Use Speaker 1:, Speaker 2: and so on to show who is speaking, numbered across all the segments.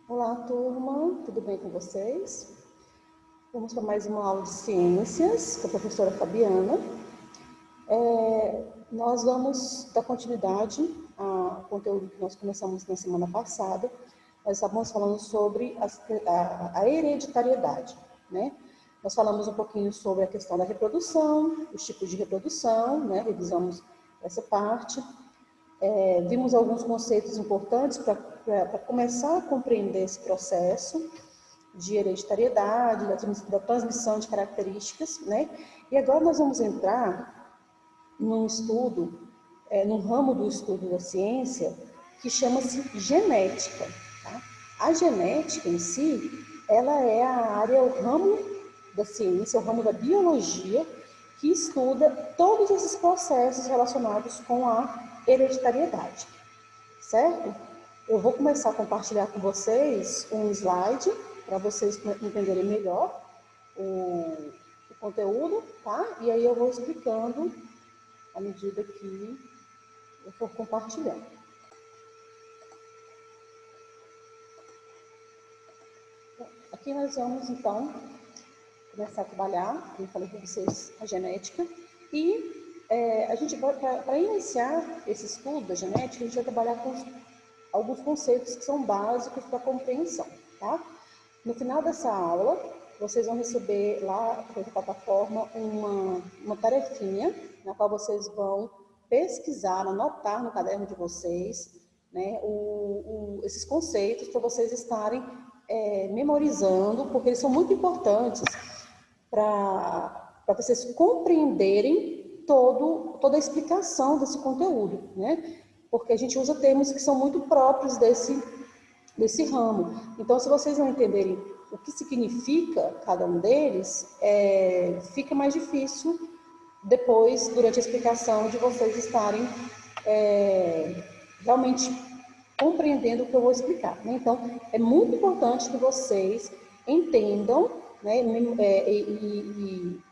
Speaker 1: Olá, turma, tudo bem com vocês? Vamos para mais uma aula de ciências com a professora Fabiana. Nós vamos dar continuidade ao conteúdo que nós começamos na semana passada. Nós estávamos falando sobre a hereditariedade, né? Nós falamos um pouquinho sobre a questão da reprodução, os tipos de reprodução, né? Revisamos essa parte. Vimos alguns conceitos importantes para começar a compreender esse processo de hereditariedade, da transmissão de características, né? E agora nós vamos entrar num estudo, num ramo do estudo da ciência que chama-se genética. Tá? A genética em si, ela é a área, o ramo da ciência, o ramo da biologia, que estuda todos esses processos relacionados com a hereditariedade, certo? Eu vou começar a compartilhar com vocês um slide para vocês entenderem melhor o conteúdo, tá? E aí eu vou explicando à medida que eu for compartilhando. Aqui nós vamos, então, começar a trabalhar, como eu falei para vocês, a genética. E a gente vai, para iniciar esse estudo da genética, a gente vai trabalhar com alguns conceitos que são básicos para a compreensão, tá? No final dessa aula, vocês vão receber lá na plataforma uma tarefinha, na qual vocês vão pesquisar, anotar no caderno de vocês, né, esses conceitos para vocês estarem memorizando, porque eles são muito importantes para vocês compreenderem toda a explicação desse conteúdo, né? Porque a gente usa termos que são muito próprios desse ramo. Então, se vocês não entenderem o que significa cada um deles, fica mais difícil depois, durante a explicação, de vocês estarem realmente compreendendo o que eu vou explicar, né? Então, é muito importante que vocês entendam, né, e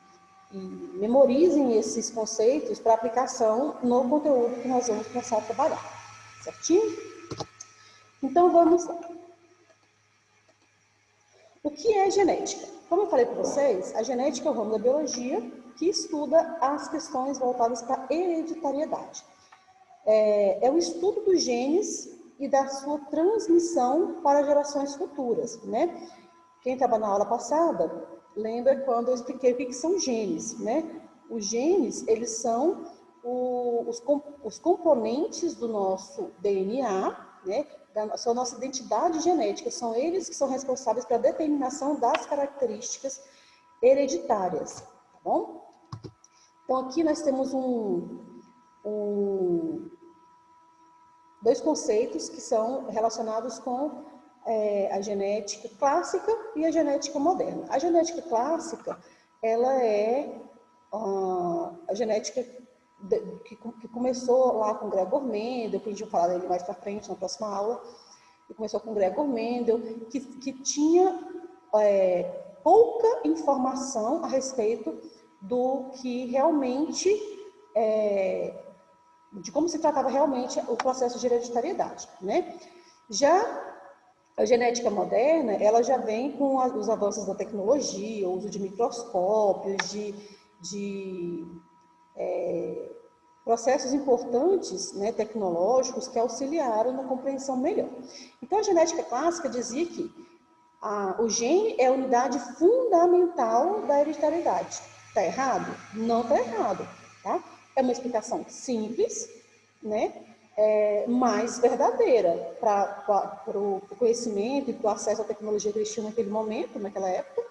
Speaker 1: memorizem esses conceitos para aplicação no conteúdo que nós vamos começar a trabalhar, certinho? Então, vamos lá. O que é genética? Como eu falei para vocês, a genética é o ramo da biologia que estuda as questões voltadas para a hereditariedade. É o estudo dos genes e da sua transmissão para gerações futuras, né? Quem estava na aula passada, lembra quando eu expliquei o que são genes, né? Os genes, eles são os componentes do nosso DNA, né? São a nossa identidade genética, são eles que são responsáveis pela determinação das características hereditárias, tá bom? Então, aqui nós temos dois conceitos que são relacionados com a genética clássica e a genética moderna. A genética clássica, ela é a genética que começou lá com Gregor Mendel, que a gente vai falar dele mais para frente na próxima aula, que começou com Gregor Mendel, que tinha pouca informação a respeito do que realmente de como se tratava realmente o processo de hereditariedade, né? Já a genética moderna, ela já vem com os avanços da tecnologia, o uso de microscópios, de processos importantes, né, tecnológicos que auxiliaram na compreensão melhor. Então, a genética clássica dizia que o gene é a unidade fundamental da hereditariedade. Está errado? Não está errado, tá? É uma explicação simples, né? Mais verdadeira para o conhecimento e para o acesso à tecnologia que eles tinham naquele momento, naquela época,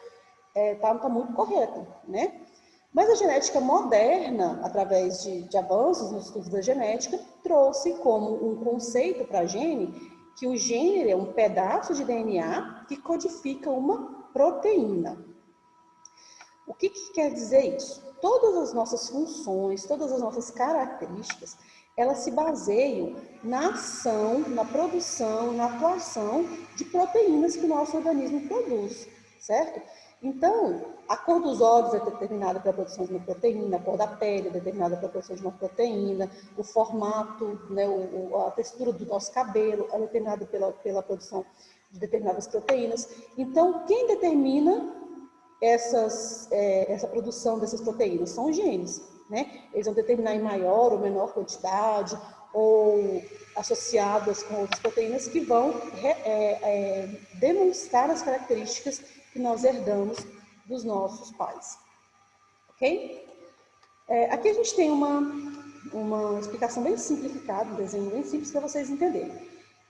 Speaker 1: tá muito correto, né? Mas a genética moderna, através de avanços nos estudos da genética, trouxe como um conceito para a gene que o gene é um pedaço de DNA que codifica uma proteína. O que quer dizer isso? Todas as nossas funções, todas as nossas características, elas se baseiam na ação, na produção, na atuação de proteínas que o nosso organismo produz, certo? Então, a cor dos olhos é determinada pela produção de uma proteína, a cor da pele é determinada pela produção de uma proteína, o formato, né, a textura do nosso cabelo é determinada pela produção de determinadas proteínas. Então, quem determina essa produção dessas proteínas são os genes, né? Eles vão determinar em maior ou menor quantidade, ou associadas com outras proteínas que vão demonstrar as características que nós herdamos dos nossos pais. Ok? Aqui a gente tem uma explicação bem simplificada, um desenho bem simples para vocês entenderem.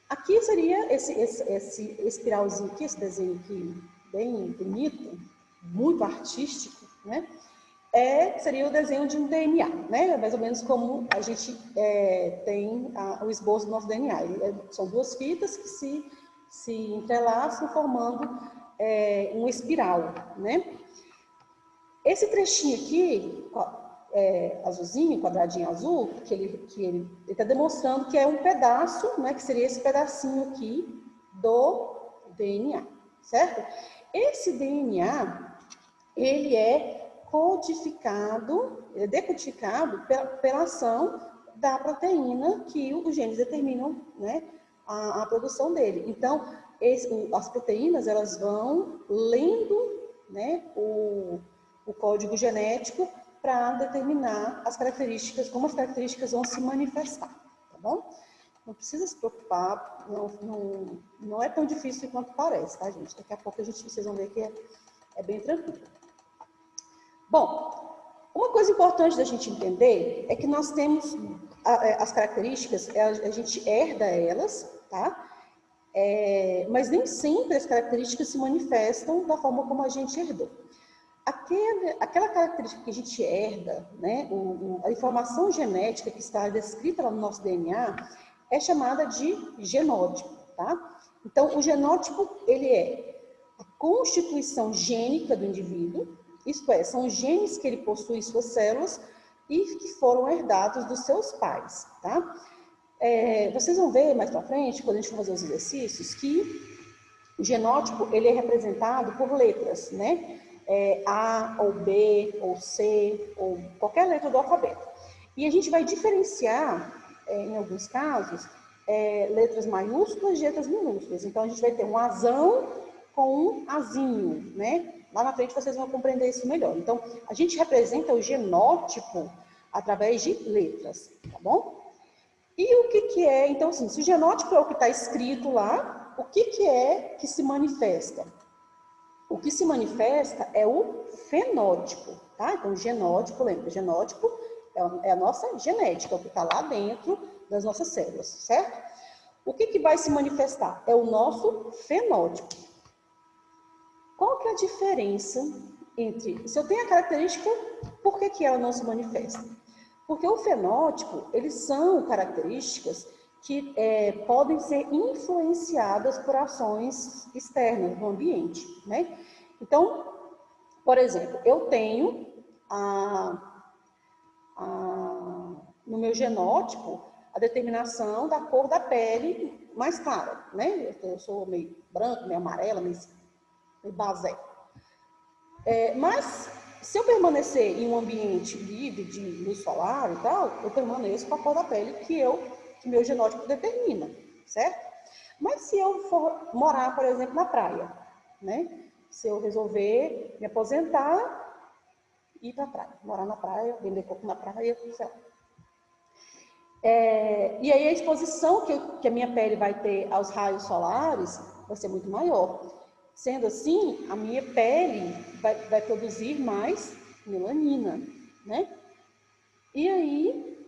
Speaker 1: Aqui seria esse espiralzinho aqui, esse desenho aqui, bem bonito, muito artístico, né? Seria o desenho de um DNA, né? Mais ou menos como a gente tem o esboço do nosso DNA. São duas fitas que se entrelaçam formando uma espiral, né? Esse trechinho aqui, azulzinho, quadradinho azul, que ele está demonstrando que é um pedaço, né? Que seria esse pedacinho aqui do DNA, certo? Esse DNA, ele é codificado, ele é decodificado pela ação da proteína que os genes determinam, né, a produção dele. Então, as proteínas, elas vão lendo, né, o código genético para determinar as características, como as características vão se manifestar, tá bom? Não precisa se preocupar, não é tão difícil quanto parece, tá, gente? Daqui a pouco vocês vão ver que é bem tranquilo. Bom, uma coisa importante da gente entender é que nós temos as características, a gente herda elas, tá? Mas nem sempre as características se manifestam da forma como a gente herdou. Aquela característica que a gente herda, né, a informação genética que está descrita lá no nosso DNA, é chamada de genótipo, tá? Então, o genótipo, ele é a constituição gênica do indivíduo, isto é, são os genes que ele possui em suas células e que foram herdados dos seus pais, tá? Vocês vão ver mais para frente, quando a gente for fazer os exercícios, que o genótipo, ele é representado por letras, né? A, ou B, ou C, ou qualquer letra do alfabeto. E a gente vai diferenciar, em alguns casos, letras maiúsculas de letras minúsculas. Então, a gente vai ter um azão com um azinho, né? Lá na frente vocês vão compreender isso melhor. Então, a gente representa o genótipo através de letras, tá bom? E o que é? Então, assim, se o genótipo é o que está escrito lá, o que é que se manifesta? O que se manifesta é o fenótipo, tá? Então, genótipo, lembra? Genótipo é a nossa genética, é o que está lá dentro das nossas células, certo? O que vai se manifestar? É o nosso fenótipo. Qual que é a diferença entre... Se eu tenho a característica, por que ela não se manifesta? Porque o fenótipo, eles são características que podem ser influenciadas por ações externas no ambiente, né? Então, por exemplo, eu tenho no meu genótipo a determinação da cor da pele mais clara, né? Eu sou meio branco, meio amarela, meio basé. Mas, se eu permanecer em um ambiente livre de luz solar e tal, eu permaneço com a cor da pele que meu genótipo determina, certo? Mas se eu for morar, por exemplo, na praia, né? Se eu resolver me aposentar e ir para a praia, morar na praia, vender coco na praia, sei lá. E aí a exposição que a minha pele vai ter aos raios solares vai ser muito maior. Sendo assim, a minha pele vai produzir mais melanina, né? E aí,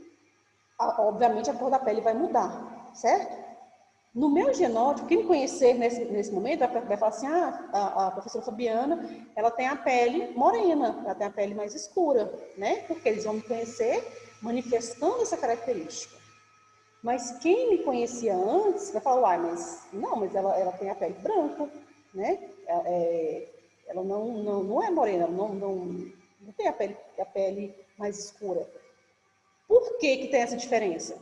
Speaker 1: obviamente, a cor da pele vai mudar, certo? No meu genótipo, quem me conhecer nesse momento vai falar assim, a professora Fabiana, ela tem a pele morena, ela tem a pele mais escura, né? Porque eles vão me conhecer manifestando essa característica. Mas quem me conhecia antes vai falar, mas ela tem a pele branca, né? Ela não é morena, não tem a pele mais escura. Por que tem essa diferença?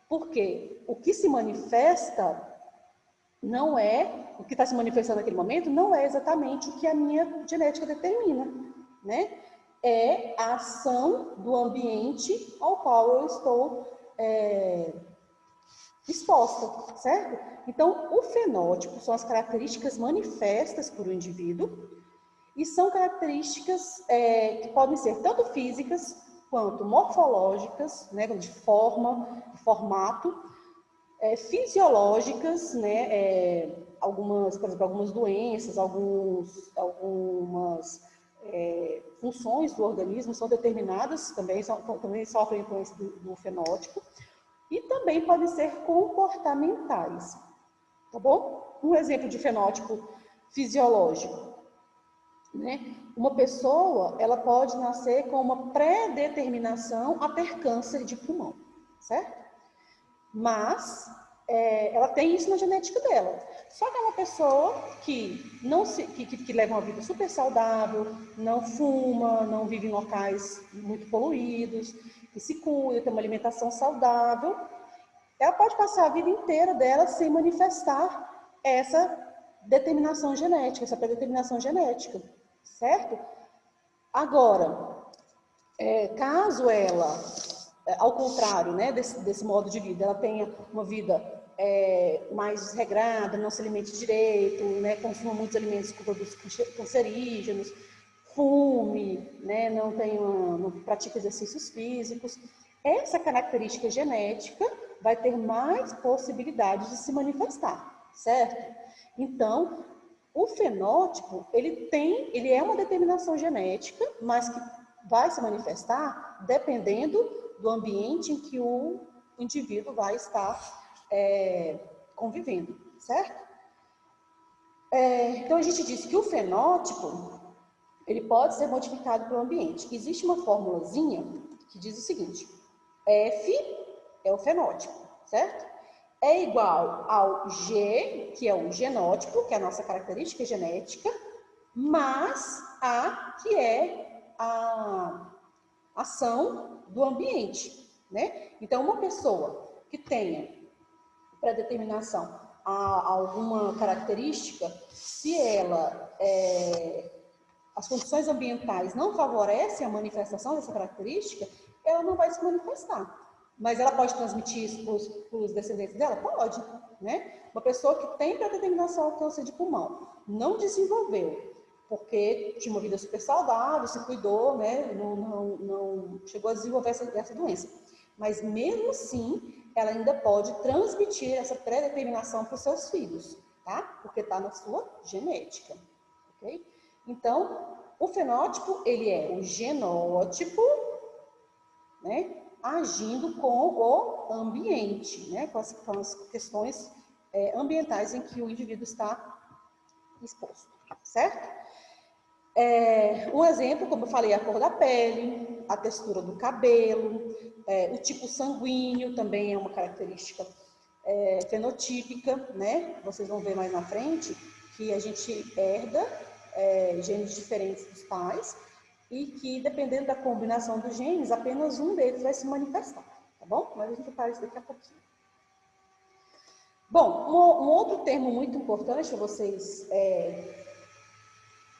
Speaker 1: Porque o que se manifesta não é, o que está se manifestando naquele momento, não é exatamente o que a minha genética determina, né? É a ação do ambiente ao qual eu estou exposta, certo? Então, o fenótipo são as características manifestas por um indivíduo e são características que podem ser tanto físicas quanto morfológicas, né, de forma, de formato, fisiológicas, né, algumas, por exemplo, algumas doenças, algumas funções do organismo são determinadas, também sofrem influência do fenótipo, e também podem ser comportamentais, tá bom? Um exemplo de fenótipo fisiológico, né? Uma pessoa, ela pode nascer com uma predeterminação a ter câncer de pulmão, certo? Mas ela tem isso na genética dela. Só que é uma pessoa que leva uma vida super saudável, não fuma, não vive em locais muito poluídos, que se cuida, tem uma alimentação saudável. Ela pode passar a vida inteira dela sem manifestar essa determinação genética, essa predeterminação genética, certo? Agora, caso ela, ao contrário, né, desse modo de vida, ela tenha uma vida mais desregrada, não se alimente direito, né, consuma muitos alimentos com produtos cancerígenos, fume, né, não pratique exercícios físicos, essa característica genética vai ter mais possibilidades de se manifestar, certo? Então, o fenótipo, ele é uma determinação genética, mas que vai se manifestar dependendo do ambiente em que o indivíduo vai estar convivendo, certo? Então, a gente disse que o fenótipo, ele pode ser modificado pelo ambiente. Existe uma formulazinha que diz o seguinte: F é o fenótipo, certo? É igual ao G, que é o genótipo, que é a nossa característica genética, mais A, que é a ação do ambiente, né? Então, uma pessoa que tenha predeterminação a alguma característica, se ela as condições ambientais não favorecem a manifestação dessa característica, ela não vai se manifestar. Mas ela pode transmitir isso para os descendentes dela? Pode, né? Uma pessoa que tem predeterminação ao câncer de pulmão, não desenvolveu, porque tinha uma vida super saudável, se cuidou, né? Não chegou a desenvolver essa doença. Mas mesmo assim, ela ainda pode transmitir essa predeterminação para os seus filhos, tá? Porque está na sua genética, ok? Então, o fenótipo, ele é o genótipo, né, agindo com o ambiente, né, com as questões ambientais em que o indivíduo está exposto, certo? Um exemplo, como eu falei, a cor da pele, a textura do cabelo, o tipo sanguíneo também é uma característica fenotípica, né? Vocês vão ver mais na frente que a gente herda genes diferentes dos pais e que, dependendo da combinação dos genes, apenas um deles vai se manifestar, tá bom? Mas a gente vai isso daqui a pouquinho. Bom, um outro termo muito importante para vocês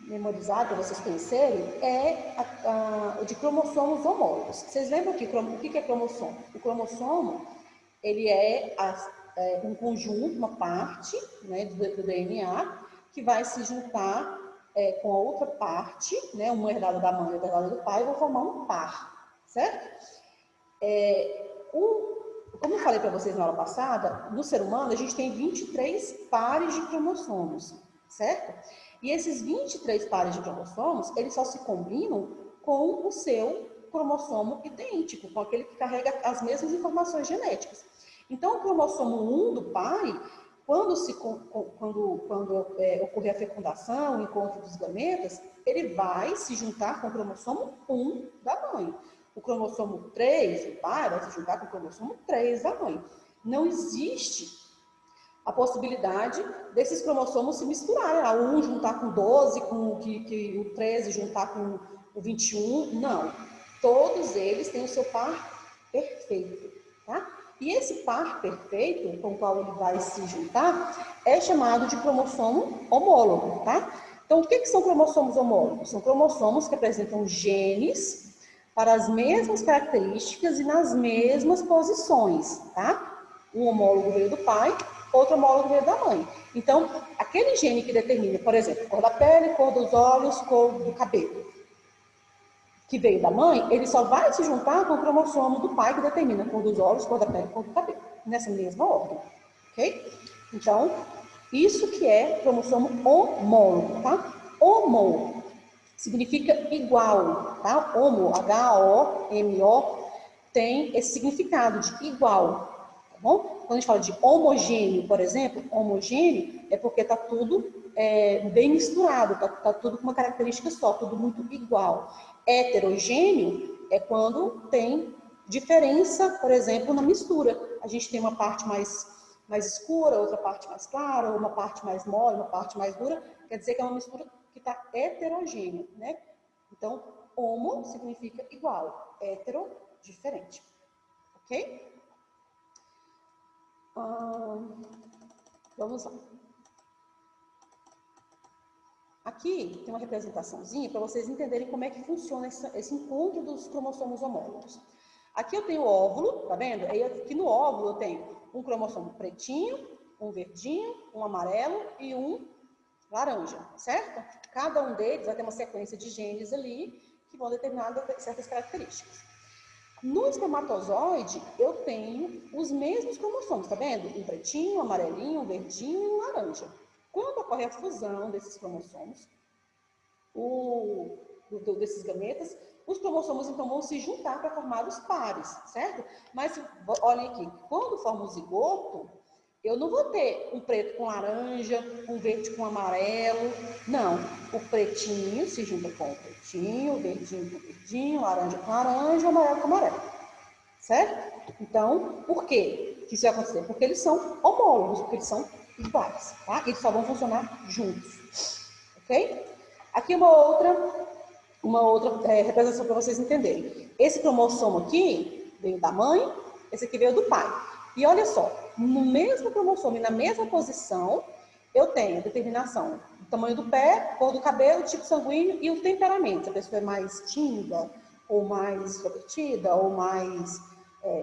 Speaker 1: memorizar, para vocês conhecerem, é o de cromossomos homólogos. Vocês lembram o que é cromossomo? O cromossomo, ele é um conjunto, uma parte, né, do DNA, que vai se juntar com a outra parte, né, uma herdada da mãe e outra herdada do pai, e vão formar um par, certo? Como eu falei para vocês na aula passada, no ser humano a gente tem 23 pares de cromossomos, certo? E esses 23 pares de cromossomos, eles só se combinam com o seu cromossomo idêntico, com aquele que carrega as mesmas informações genéticas. Então, o cromossomo 1 do pai, quando ocorrer a fecundação, o encontro dos gametas, ele vai se juntar com o cromossomo 1 da mãe. O cromossomo 3 do pai vai se juntar com o cromossomo 3 da mãe. Não existe a possibilidade desses cromossomos se misturarem. O 1 juntar com 12, que o 13 juntar com o 21. Não. Todos eles têm o seu par perfeito, tá? E esse par perfeito com o qual ele vai se juntar é chamado de cromossomo homólogo, tá? Então, o que são cromossomos homólogos? São cromossomos que apresentam genes para as mesmas características e nas mesmas posições, tá? Um homólogo veio do pai, outro homólogo veio da mãe. Então, aquele gene que determina, por exemplo, cor da pele, cor dos olhos, cor do cabelo, que veio da mãe, ele só vai se juntar com o cromossomo do pai, que determina a cor dos olhos, cor da pele, cor do cabelo, nessa mesma ordem, ok? Então, isso que é cromossomo homólogo, tá? Homo significa igual, tá? Homo, H-O-M-O, tem esse significado de igual, tá bom? Quando a gente fala de homogêneo, por exemplo, homogêneo é porque tá tudo bem misturado, tá tudo com uma característica só, tudo muito igual. Heterogêneo é quando tem diferença, por exemplo, na mistura. A gente tem uma parte mais escura, outra parte mais clara, uma parte mais mole, uma parte mais dura. Quer dizer que é uma mistura que está heterogênea, né? Então, homo significa igual, hetero, diferente. Ok? Vamos lá. Aqui tem uma representaçãozinha para vocês entenderem como é que funciona esse encontro dos cromossomos homólogos. Aqui eu tenho o óvulo, tá vendo? Aí aqui no óvulo eu tenho um cromossomo pretinho, um verdinho, um amarelo e um laranja, certo? Cada um deles vai ter uma sequência de genes ali que vão determinar certas características. No espermatozoide, eu tenho os mesmos cromossomos, tá vendo? Um pretinho, um amarelinho, um verdinho e um laranja. Quando ocorre a fusão desses cromossomos, desses gametas, os cromossomos então vão se juntar para formar os pares, certo? Mas olhem aqui, quando forma o zigoto, eu não vou ter um preto com laranja, um verde com amarelo, não. O pretinho se junta com o pretinho, o verdinho com o verdinho, laranja com laranja, o amarelo com amarelo, certo? Então, por que isso vai acontecer? Porque eles são homólogos, porque eles são iguais, tá? Eles só vão funcionar juntos, ok? Aqui uma outra representação para vocês entenderem. Esse cromossomo aqui veio da mãe, esse aqui veio do pai. E olha só, no mesmo cromossomo e na mesma posição, eu tenho a determinação do tamanho do pé, cor do cabelo, tipo sanguíneo e o temperamento. Se a pessoa é mais tímida, ou mais extrovertida, ou mais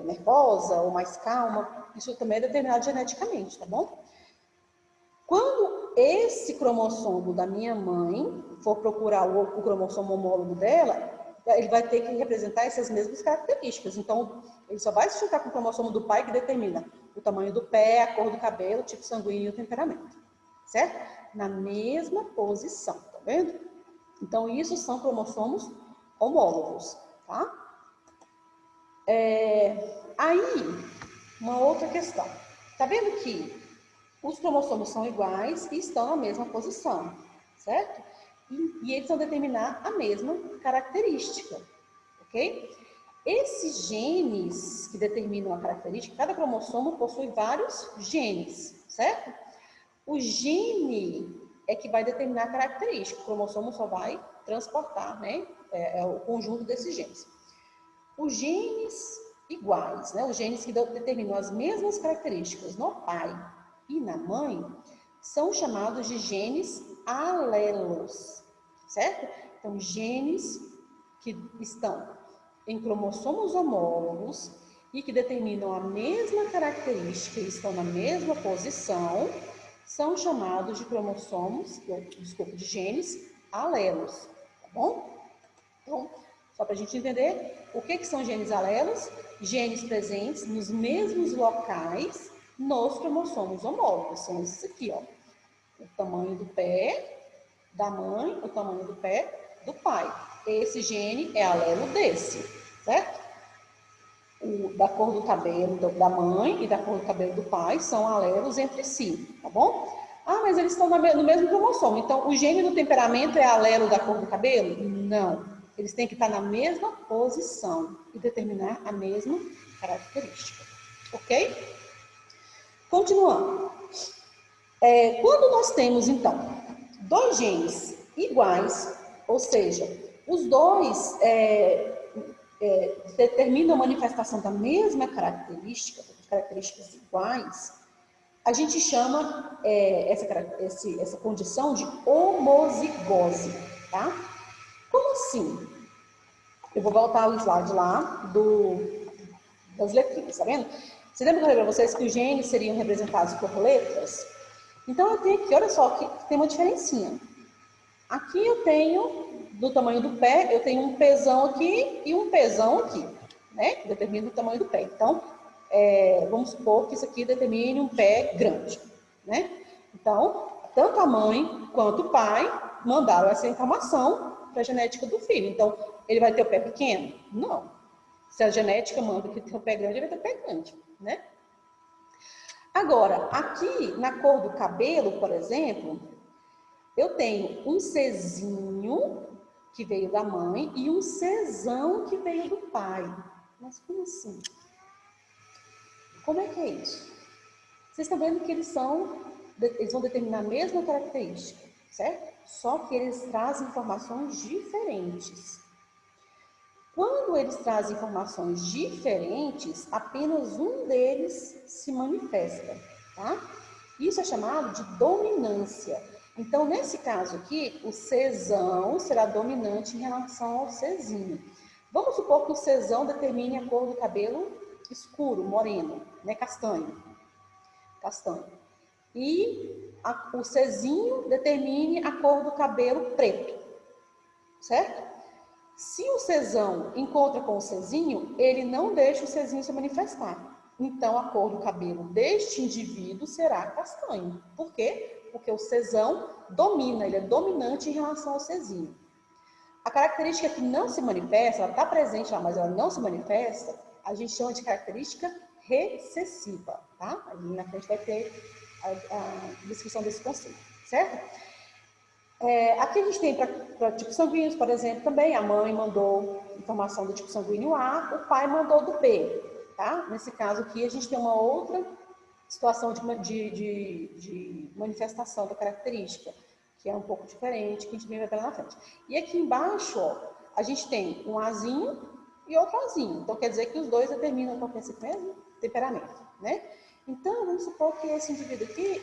Speaker 1: nervosa, ou mais calma, isso também é determinado geneticamente, tá bom? Quando esse cromossomo da minha mãe for procurar o cromossomo homólogo dela, ele vai ter que representar essas mesmas características. Então, ele só vai se juntar com o cromossomo do pai, que determina o tamanho do pé, a cor do cabelo, o tipo sanguíneo e o temperamento. Certo? Na mesma posição, tá vendo? Então, isso são cromossomos homólogos, tá? Aí, uma outra questão. Tá vendo que os cromossomos são iguais e estão na mesma posição, certo? E eles vão determinar a mesma característica, ok? Esses genes que determinam a característica, cada cromossomo possui vários genes, certo? O gene é que vai determinar a característica, o cromossomo só vai transportar, né? É o conjunto desses genes. Os genes iguais, né? Os genes que determinam as mesmas características no pai e na mãe, são chamados de genes alelos, certo? Então, genes que estão em cromossomos homólogos e que determinam a mesma característica e estão na mesma posição, são chamados de de genes alelos, tá bom? Então, só para a gente entender, o que são genes alelos? Genes presentes nos mesmos locais nos cromossomos homólogos. São esses aqui, ó. O tamanho do pé da mãe, o tamanho do pé do pai. Esse gene é alelo desse, certo? Da cor do cabelo da mãe e da cor do cabelo do pai são alelos entre si, tá bom? Ah, mas eles estão no mesmo cromossomo. Então, o gene do temperamento é alelo da cor do cabelo? Não. Eles têm que estar na mesma posição e determinar a mesma característica, ok? Continuando. Quando nós temos, então, dois genes iguais, ou seja, os dois determinam a manifestação da mesma característica, vou características iguais, a gente chama essa condição de homozigose, tá? Como assim? Eu vou voltar ao slide lá das letrinhas, tá vendo? Você lembra que eu falei para vocês que os genes seriam representados por letras? Então, eu tenho aqui, olha só, que tem uma diferencinha. Aqui eu tenho, do tamanho do pé, eu tenho um pezão aqui e um pezão aqui, né? Determina o tamanho do pé. Então, vamos supor que isso aqui determine um pé grande, né? Então, tanto a mãe quanto o pai mandaram essa informação para a genética do filho. Então, ele vai ter o pé pequeno? Não. Se a genética manda que tem o pé grande, ele vai ter o pé grande, né? Agora, aqui na cor do cabelo, por exemplo, eu tenho um Czinho que veio da mãe e um Czão que veio do pai. Mas como assim? Como é que é isso? Vocês estão vendo que eles vão determinar a mesma característica, certo? Só que eles trazem informações diferentes. Quando eles trazem informações diferentes, apenas um deles se manifesta, tá? Isso é chamado de dominância. Então, nesse caso aqui, o Czão será dominante em relação ao Czinho. Vamos supor que o Czão determine a cor do cabelo escuro, moreno, né? Castanho. E o Czinho determine a cor do cabelo preto, certo? Se o Czão encontra com o Czinho, ele não deixa o Czinho se manifestar. Então, a cor do cabelo deste indivíduo será castanho. Por quê? Porque o Czão domina, ele é dominante em relação ao Czinho. A característica que não se manifesta, ela está presente lá, mas ela não se manifesta, a gente chama de característica recessiva, tá? Ali na frente vai ter a descrição desse conceito, certo? Aqui a gente tem para tipos sanguíneos, por exemplo, também a mãe mandou informação do tipo sanguíneo A, o pai mandou do B, tá? Nesse caso aqui a gente tem uma outra situação de manifestação da característica, que é um pouco diferente, que a gente vai ver lá na frente. E aqui embaixo, ó, a gente tem um Azinho e outro Azinho. Então quer dizer que os dois determinam qual é esse mesmo temperamento, né? Então vamos supor que esse indivíduo aqui,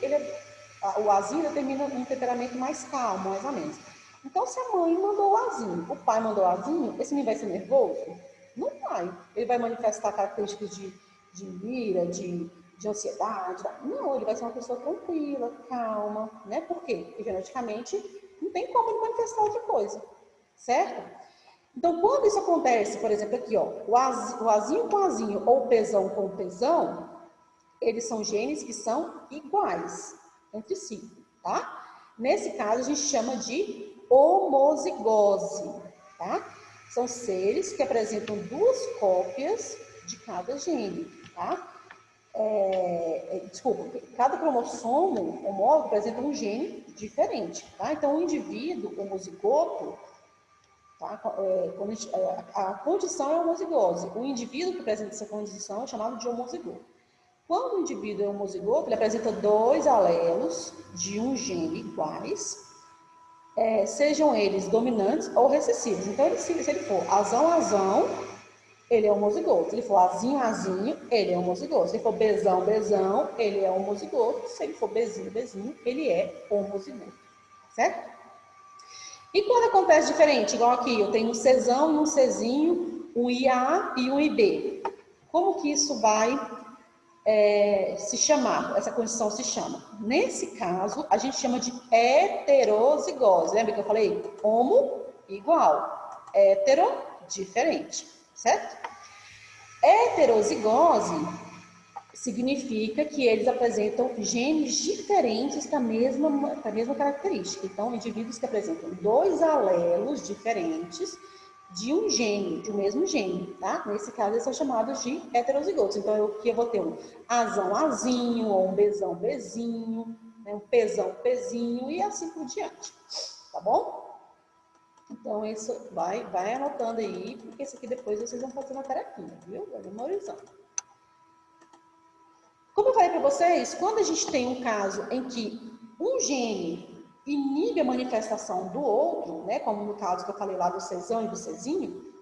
Speaker 1: o Azinho determina um temperamento mais calmo, mais ou menos. Então, se a mãe mandou o Azinho, o pai mandou o Azinho, esse menino vai ser nervoso? Não vai. Ele vai manifestar características de ira, de ansiedade. Não, ele vai ser uma pessoa tranquila, calma, né? Por quê? Porque geneticamente não tem como ele manifestar outra coisa, certo? Então, quando isso acontece, por exemplo, aqui, ó, o Azinho com o Azinho ou o Pezão com o Pezão, eles são genes que são iguais entre si, tá? Nesse caso, a gente chama de homozigose, tá? São seres que apresentam duas cópias de cada gene, tá? Cada cromossomo homólogo apresenta um gene diferente, tá? Então, o indivíduo homozigoto, tá? A condição é homozigose. O indivíduo que apresenta essa condição é chamado de homozigoto. Quando o indivíduo é homozigoto, ele apresenta dois alelos de um gene iguais, sejam eles dominantes ou recessivos. Então, se ele for azão, ele é homozigoto. Se ele for azinho, ele é homozigoto. Se ele for bezão, ele é homozigoto. Se ele for bezinho, ele é homozigoto. Certo? E quando acontece diferente, igual aqui, eu tenho um Czão e um Czinho, um IA e um IB. Como que isso vai se chamar? Essa condição se chama. Nesse caso, a gente chama de heterozigose. Lembra que eu falei? Homo, igual. Hetero, diferente. Certo? Heterozigose significa que eles apresentam genes diferentes da mesma característica. Então, indivíduos que apresentam dois alelos diferentes de um gene, de um mesmo gene, tá? Nesse caso, eles são chamados de heterozigotos. Então, aqui eu vou ter um azinho, ou um bezinho, né? Um pezinho, e assim por diante. Tá bom? Então, isso vai anotando aí, porque isso aqui depois vocês vão fazer uma tarefinha, viu? Vai memorizando. Como eu falei para vocês, quando a gente tem um caso em que um gene inibe a manifestação do outro, né, como no caso que eu falei lá do Czão e do Czinho,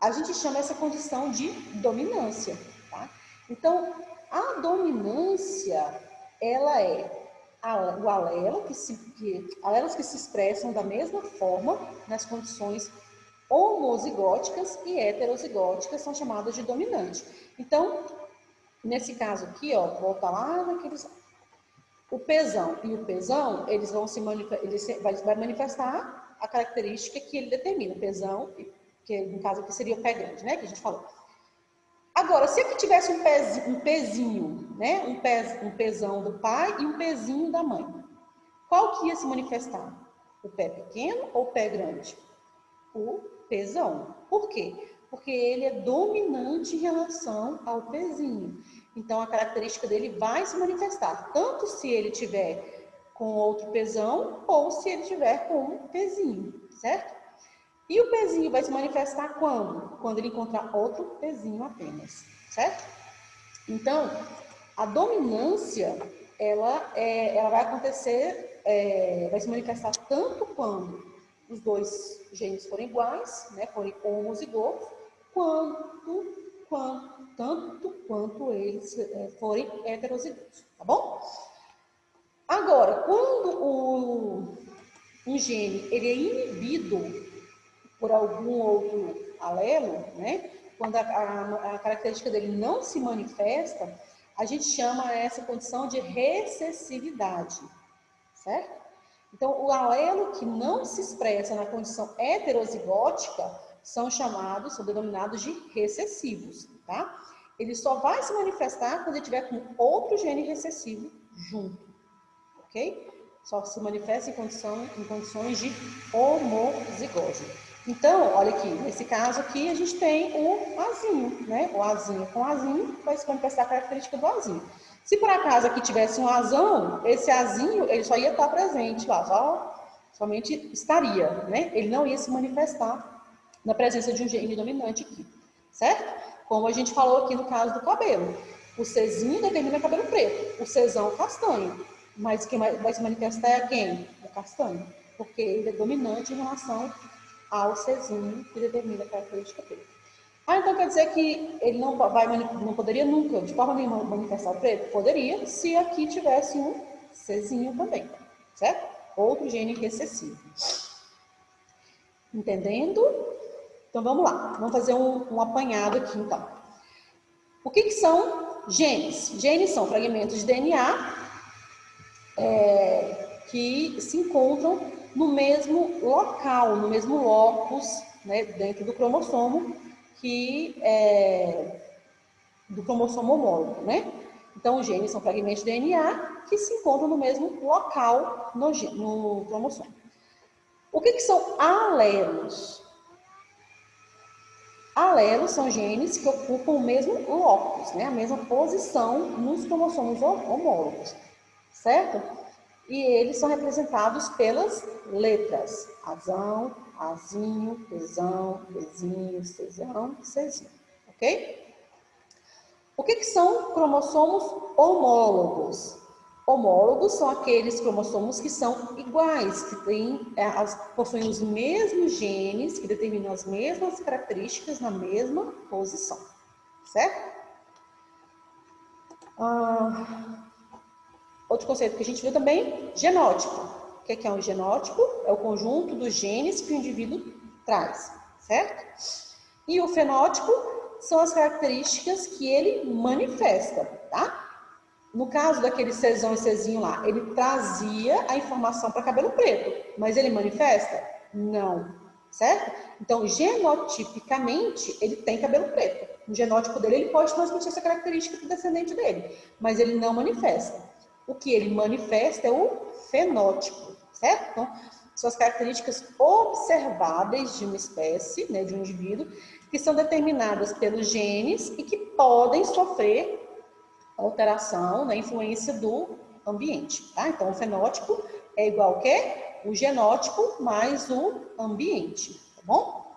Speaker 1: a gente chama essa condição de dominância, tá? Então, A dominância, ela é o alelo alelos que se expressam da mesma forma nas condições homozigóticas e heterozigóticas são chamadas de dominante. Então, nesse caso aqui, ó, volta lá naqueles... O pesão e o pesão, eles vão vai manifestar a característica que ele determina. O pesão, que no caso aqui seria o pé grande, né, que a gente falou. Agora, se aqui tivesse um pezinho, né, um pezão do pai e um pezinho da mãe, qual que ia se manifestar? O pé pequeno ou o pé grande? O pezão. Por quê? Porque ele é dominante em relação ao pezinho. Então, a característica dele vai se manifestar, tanto se ele tiver com outro pezão ou se ele tiver com um pezinho, certo? E o pezinho vai se manifestar quando? Quando ele encontrar outro pezinho apenas, certo? Então, a dominância, ela vai acontecer, vai se manifestar tanto quando os dois genes forem iguais, né, forem homozigotos, tanto quanto eles forem heterozigotos, tá bom? Agora, quando um gene ele é inibido por algum outro alelo, né? Quando a característica dele não se manifesta, a gente chama essa condição de recessividade, certo? Então, o alelo que não se expressa na condição heterozigótica são denominados de recessivos, tá? Ele só vai se manifestar quando ele tiver com outro gene recessivo junto, ok? Só se manifesta em condições de homozigose. Então, olha aqui, nesse caso aqui a gente tem o azinho, né? O azinho com azinho vai se manifestar a característica do azinho. Se por acaso aqui tivesse um azão, esse azinho ele só ia estar presente lá, somente estaria, né? Ele não ia se manifestar na presença de um gene dominante aqui, certo? Como a gente falou aqui no caso do cabelo. O Czinho determina cabelo preto, o Czão castanho. Mas quem vai se manifestar é quem? O castanho, porque ele é dominante em relação ao Czinho, que determina a característica dele. Então quer dizer que ele não poderia nunca, de forma nenhuma, manifestar o preto? Poderia, se aqui tivesse um Czinho também, certo? Outro gene recessivo. Entendendo? Então vamos lá, vamos fazer um apanhado aqui então. O que são genes? Genes são fragmentos de DNA que se encontram no mesmo local, no mesmo locus, né, dentro do cromossomo, do cromossomo homólogo, né? Então, os genes são fragmentos de DNA que se encontram no mesmo local no cromossomo. O que são alelos? Alelos são genes que ocupam o mesmo locus, né, a mesma posição nos cromossomos homólogos, certo? E eles são representados pelas letras: azão, azinho, pezão, pezinho, czão, czinho, ok? O que são cromossomos homólogos? Homólogos são aqueles cromossomos que são iguais, que possuem os mesmos genes, que determinam as mesmas características na mesma posição, certo? Outro conceito que a gente viu também, genótipo. O que é um genótipo? É o conjunto dos genes que o indivíduo traz, certo? E o fenótipo são as características que ele manifesta, tá? No caso daquele Czão e Czinho lá, ele trazia a informação para cabelo preto, mas ele manifesta? Não, certo? Então, genotipicamente, ele tem cabelo preto. No genótipo dele, ele pode transmitir essa característica para o descendente dele, mas ele não manifesta. O que ele manifesta é o fenótipo, certo? Então, são as características observáveis de uma espécie, né, de um indivíduo, que são determinadas pelos genes e que podem sofrer alteração na influência do ambiente, tá? Então, o fenótipo é igual ao quê? O genótipo mais o ambiente, tá bom?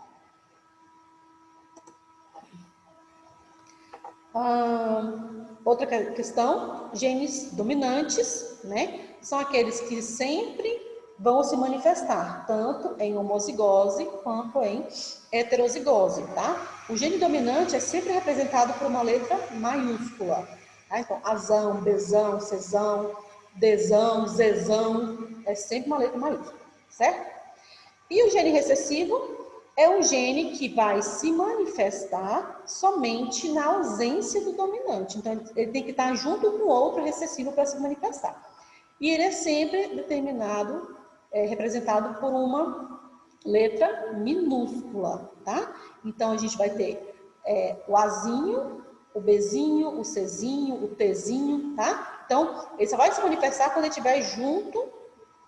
Speaker 1: Outra questão, genes dominantes, né? São aqueles que sempre vão se manifestar, tanto em homozigose quanto em heterozigose, tá? O gene dominante é sempre representado por uma letra maiúscula, Tá? Então, azão, bezão, cezão, desão, zezão, é sempre uma letra maiúscula, certo? E o gene recessivo é um gene que vai se manifestar somente na ausência do dominante. Então, ele tem que estar junto com outro recessivo para se manifestar. E ele é sempre determinado, representado por uma letra minúscula, tá? Então, a gente vai ter o Azinho, o Bzinho, o Czinho, o Tzinho, tá? Então, ele só vai se manifestar quando ele estiver junto,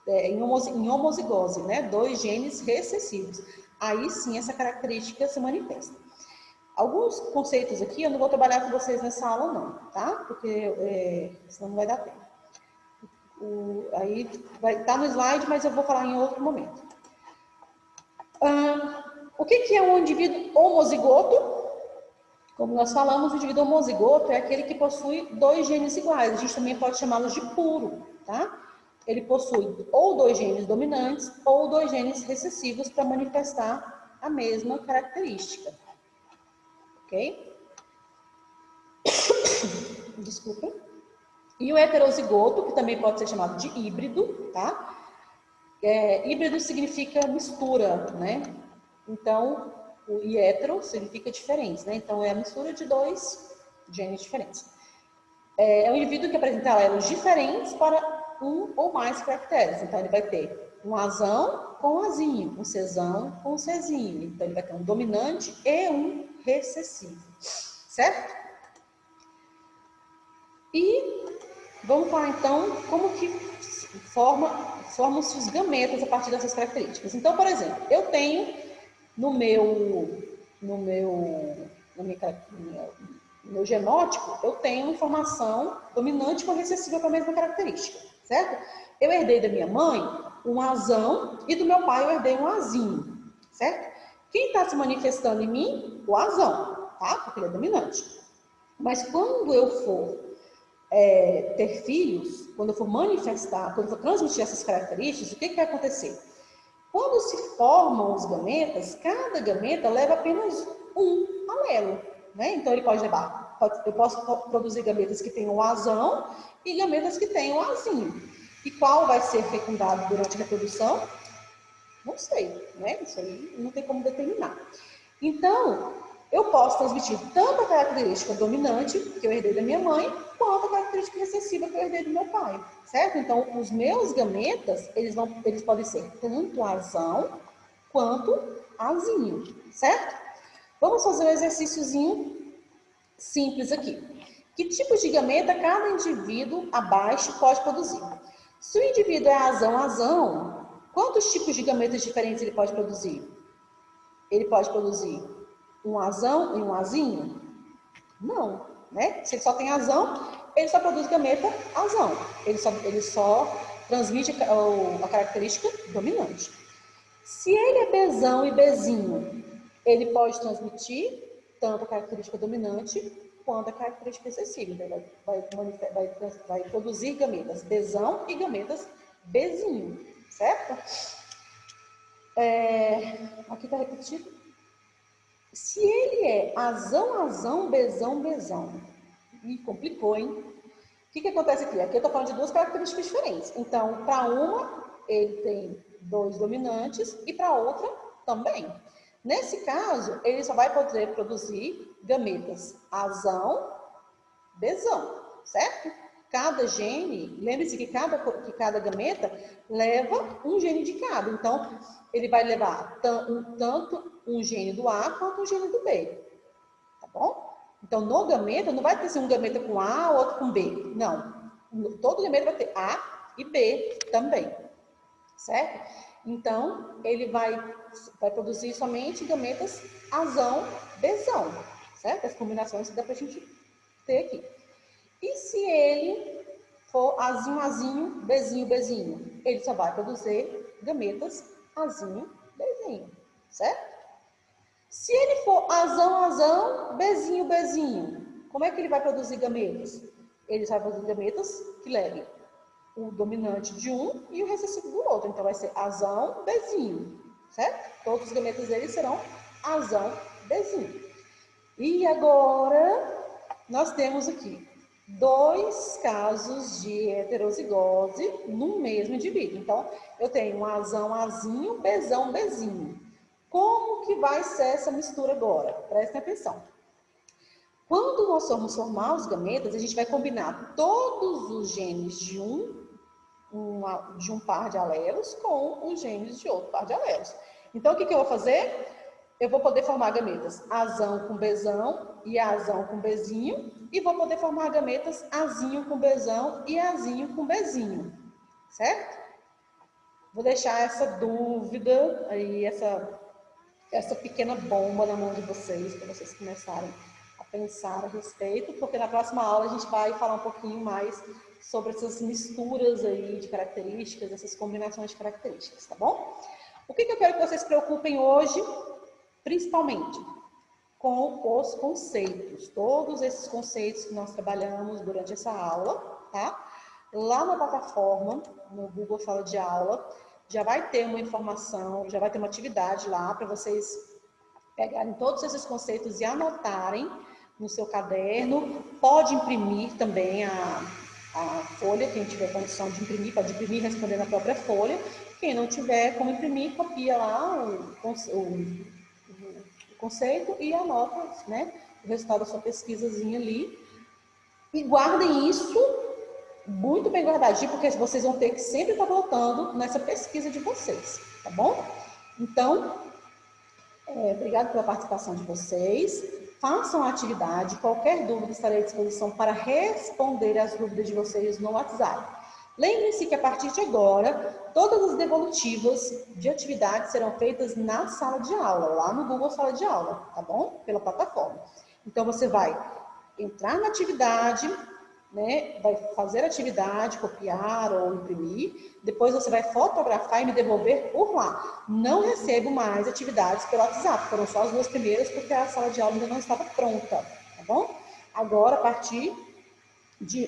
Speaker 1: em homozigose, né? 2 genes recessivos. Aí sim essa característica se manifesta. Alguns conceitos aqui eu não vou trabalhar com vocês nessa aula não, tá? Porque senão não vai dar tempo. Aí vai estar no slide, mas eu vou falar em outro momento. O que é um indivíduo homozigoto? Como nós falamos, o indivíduo homozigoto é aquele que possui 2 genes iguais. A gente também pode chamá-los de puro, tá? Ele possui ou 2 genes dominantes ou 2 genes recessivos para manifestar a mesma característica. Ok? Desculpa. E o heterozigoto, que também pode ser chamado de híbrido, tá? Híbrido significa mistura, né? Então, e hetero significa diferente, né? Então, é a mistura de 2 genes diferentes. É um indivíduo que apresenta alelos diferentes para um ou mais caracteres. Então, ele vai ter um azão com um azinho, um cezão com um cezinho. Então, ele vai ter um dominante e um recessivo, certo? E vamos falar, então, como que formam-se os gametas a partir dessas características. Então, por exemplo, eu tenho no meu genótipo, eu tenho informação dominante com recessiva com a mesma característica, certo? Eu herdei da minha mãe um azão e do meu pai eu herdei um azinho, certo? Quem está se manifestando em mim? O azão, tá? Porque ele é dominante. Mas quando eu for ter filhos, quando eu for manifestar, quando eu for transmitir essas características, o que vai acontecer? Quando se formam os gametas, cada gameta leva apenas um alelo, né? Então, ele pode levar, eu posso produzir gametas que tenham o azão e gametas que tenham o azinho. E qual vai ser fecundado durante a reprodução? Não sei, né? Isso aí não tem como determinar. Então, eu posso transmitir tanto a característica dominante, que eu herdei da minha mãe, quanto a característica recessiva que eu herdei do meu pai, certo? Então, os meus gametas, eles podem ser tanto azão quanto azinho, certo? Vamos fazer um exercíciozinho simples aqui. Que tipo de gameta cada indivíduo abaixo pode produzir? Se o indivíduo é azão, quantos tipos de gametas diferentes ele pode produzir? Ele pode produzir um azão e um azinho? Não, né? Se ele só tem azão, ele só produz gameta azão. Ele só transmite a característica dominante. Se ele é bezão e bezinho, ele pode transmitir tanto a característica dominante quanto a característica recessiva. Então, vai produzir gametas bezão e gametas bezinho, certo? Aqui está repetido. Se ele é azão, bezão, e complicou, hein? O que acontece aqui? Aqui eu estou falando de 2 características diferentes. Então, para uma, ele tem 2 dominantes e para outra também. Nesse caso, ele só vai poder produzir gametas azão, bezão, certo? Cada gene, lembre-se que cada gameta leva um gene de cada. Então, ele vai levar tanto um gene do A quanto um gene do B. Tá bom? Então, no gameta, não vai ter um gameta com A, outro com B. Não. Todo gameta vai ter A e B também. Certo? Então, ele vai produzir somente gametas azão, bezão. Certo? As combinações que dá pra gente ter aqui. E se ele for azinho, bezinho, ele só vai produzir gametas azinho, bezinho, certo? Se ele for azão, bezinho, como é que ele vai produzir gametas? Ele vai produzir gametas que levem o dominante de um e o recessivo do outro. Então, vai ser azão, bezinho, certo? Todos os gametas dele serão azão, bezinho. E agora, nós temos aqui 2 casos de heterozigose no mesmo indivíduo. Então, eu tenho um Azão, Azinho, Bzão, Bzinho. Como que vai ser essa mistura agora? Prestem atenção. Quando nós formos formar os gametas, a gente vai combinar todos os genes de um par de alelos com os genes de outro par de alelos. Então, o que eu vou fazer? Eu vou poder formar gametas Azão com Bzão e Azão com Bzinho, e vou poder formar gametas Azinho com Bzão e Azinho com Bzinho, certo? Vou deixar essa dúvida aí, essa pequena bomba na mão de vocês, para vocês começarem a pensar a respeito, porque na próxima aula a gente vai falar um pouquinho mais sobre essas misturas aí de características, essas combinações de características, tá bom? O que eu quero que vocês se preocupem hoje, principalmente, com os conceitos, todos esses conceitos que nós trabalhamos durante essa aula, tá? Lá na plataforma, no Google Sala de Aula, já vai ter uma informação, já vai ter uma atividade lá para vocês pegarem todos esses conceitos e anotarem no seu caderno. Pode imprimir também a folha, quem tiver condição de imprimir, pode imprimir e responder na própria folha. Quem não tiver como imprimir, copia lá o conceito e anota, né, o resultado da sua pesquisazinha ali. E guardem isso muito bem guardadinho, porque vocês vão ter que sempre estar voltando nessa pesquisa de vocês, tá bom? Então, obrigado pela participação de vocês. Façam a atividade. Qualquer dúvida, estarei à disposição para responder as dúvidas de vocês no WhatsApp. Lembrem-se que a partir de agora, todas as devolutivas de atividades serão feitas na sala de aula, lá no Google Sala de Aula, tá bom? Pela plataforma. Então, você vai entrar na atividade, né? Vai fazer a atividade, copiar ou imprimir. Depois você vai fotografar e me devolver por lá. Não recebo mais atividades pelo WhatsApp. Foram só as 2 primeiras porque a sala de aula ainda não estava pronta, tá bom? Agora, a partir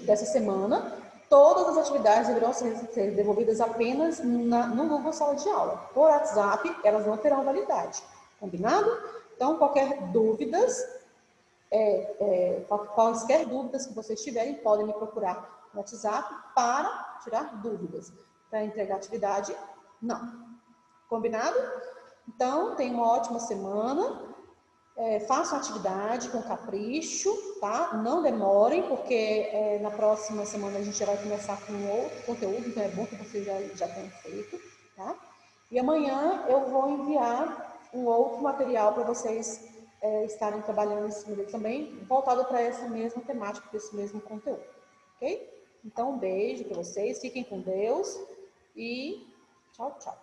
Speaker 1: dessa semana, todas as atividades deverão ser devolvidas apenas no Google Sala de Aula. Por WhatsApp, elas não terão validade. Combinado? Então, qualquer dúvidas que vocês tiverem, podem me procurar no WhatsApp para tirar dúvidas. Para entregar atividade, não. Combinado? Então, tenham uma ótima semana. Façam atividade com capricho, tá? Não demorem, porque na próxima semana a gente já vai começar com outro conteúdo, então é bom que vocês já tenham feito, tá? E amanhã eu vou enviar um outro material para vocês estarem trabalhando em cima dele também, voltado para essa mesma temática, para esse mesmo conteúdo, ok? Então, um beijo para vocês, fiquem com Deus e tchau, tchau.